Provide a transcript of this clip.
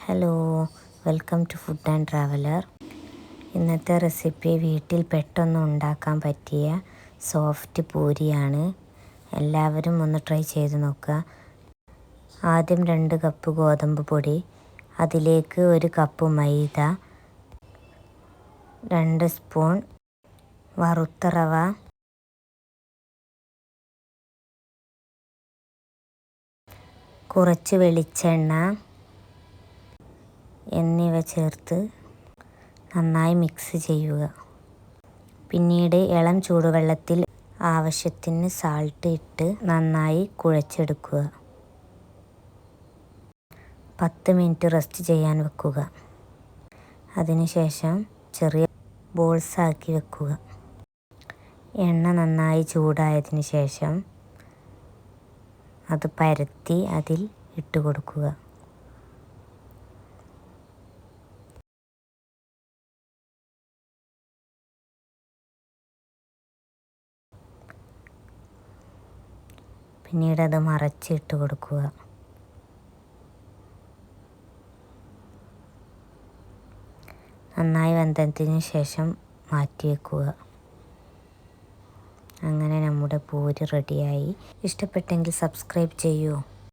Hello, welcome to food and traveller. ഇന്നത്തെ recipe വീട്ടിൽ പെട്ടെന്ന് ഉണ്ടാക്കാൻ പറ്റിയ സോഫ്റ്റ് പൂരിയാണ്. എല്ലാവരും ഒന്ന് ട്രൈ ചെയ്ത് നോക്കുക. ആദ്യം 2 കപ്പ് ഗോതമ്പ് പൊടി, അതിലേക്ക് 1 കപ്പ് മൈദ, 2 സ്പൂൺ വറുത്ത റവ, കുറച്ച് വെളിച്ചെണ്ണ എന്നിവ ചേർത്ത് നന്നായി മിക്സ് ചെയ്യുക. പിന്നീട് ഇളം ചൂടുവെള്ളത്തിൽ ആവശ്യത്തിന് സാൾട്ട് ഇട്ട് നന്നായി കുഴച്ചെടുക്കുക. 10 മിനിറ്റ് റെസ്റ്റ് ചെയ്യാൻ വെക്കുക. അതിനുശേഷം ചെറിയ ബോൾസ് ആക്കി വെക്കുക. എണ്ണ നന്നായി ചൂടായതിന് ശേഷം അത് പരത്തി അതിൽ ഇട്ട് കൊടുക്കുക. പിന്നീട് അത് മറച്ചിട്ട് കൊടുക്കുക. നന്നായി വെന്തതിന് ശേഷം മാറ്റി വെക്കുക. അങ്ങനെ നമ്മുടെ പൂരി റെഡിയായി. ഇഷ്ടപ്പെട്ടെങ്കിൽ സബ്സ്ക്രൈബ് ചെയ്യൂ.